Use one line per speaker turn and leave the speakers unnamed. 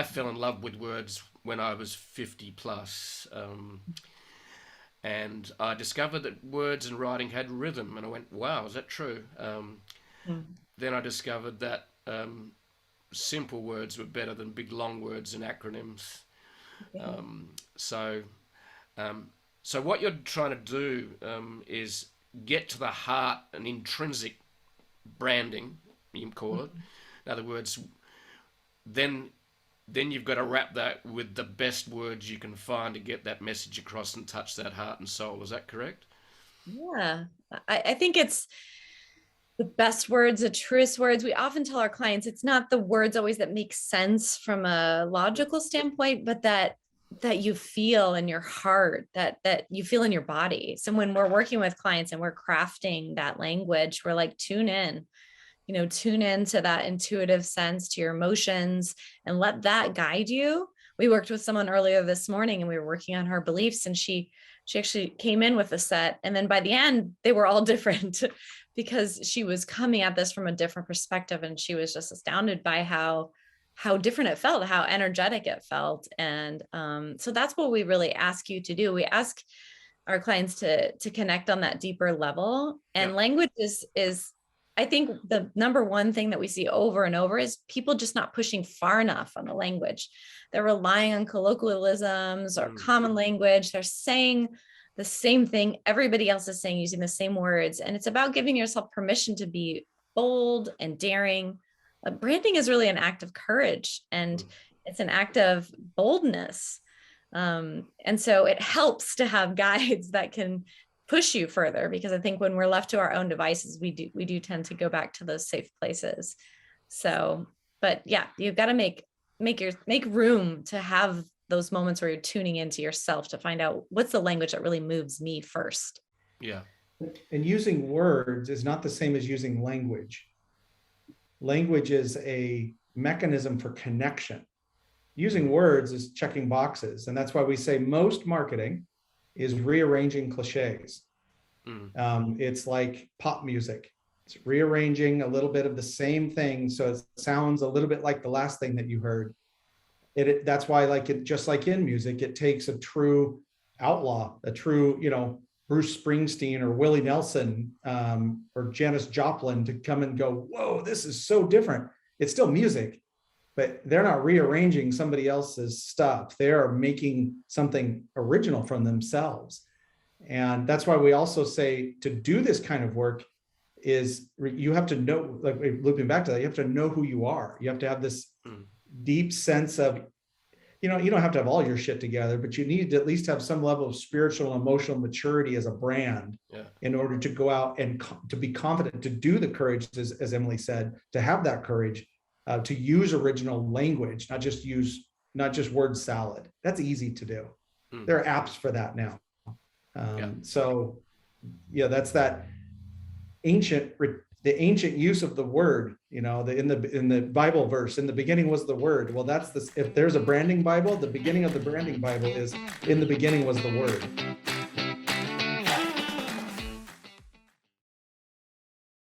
fell in love with words when I was 50 plus. And I discovered that words and writing had rhythm, and I went, wow, is that true?
Mm.
Then I discovered that simple words were better than big long words and acronyms.
Okay.
So, so what you're trying to do is get to the heart and intrinsic branding, you call it. In other words, then then you've got to wrap that with the best words you can find to get that message across and touch that heart and soul. Is that correct?
Yeah, I think it's the best words, the truest words. We often tell our clients it's not the words always that make sense from a logical standpoint, but that you feel in your heart, that you feel in your body. So when we're working with clients and we're crafting that language, we're like, tune in to that intuitive sense, to your emotions, and let that guide you. We worked with someone earlier this morning and we were working on her beliefs, and she actually came in with a set, and then by the end they were all different because she was coming at this from a different perspective, and she was just astounded by how different it felt, how energetic it felt. And so that's what we really ask you to do. We ask our clients to connect on that deeper level.
Yeah.
And language is I think the number one thing that we see over and over is people just not pushing far enough on the language. They're relying on colloquialisms or
Mm.
common language. They're saying the same thing everybody else is saying, using the same words. And it's about giving yourself permission to be bold and daring. Branding is really an act of courage, and
Mm.
it's an act of boldness. And so it helps to have guides that can push you further, because I think when we're left to our own devices, we do tend to go back to those safe places. So, but yeah, you've got to make room to have those moments where you're tuning into yourself to find out what's the language that really moves me first.
Yeah.
And using words is not the same as using language. Language is a mechanism for connection. Using words is checking boxes. And that's why we say most marketing is rearranging cliches. It's like pop music. It's rearranging a little bit of the same thing so it sounds a little bit like the last thing that you heard. That's why, just like in music, it takes a true outlaw, a true, Bruce Springsteen or Willie Nelson or Janis Joplin to come and go, whoa, this is so different. It's still music, but they're not rearranging somebody else's stuff. They are making something original from themselves. And that's why we also say to do this kind of work is you have to know, like looping back to that, you have to know who you are. You have to have this deep sense of, you don't have to have all your shit together, but you need to at least have some level of spiritual and emotional maturity as a brand in order to go out and to be confident, to do the courage, as Emily said, to have that courage, to use original language, not just word salad. That's easy to do. There are apps for that now. So that's that the ancient use of the word, in the Bible verse, in the beginning was the word. Well, if there's a branding Bible, the beginning of the branding Bible is in the beginning was the word.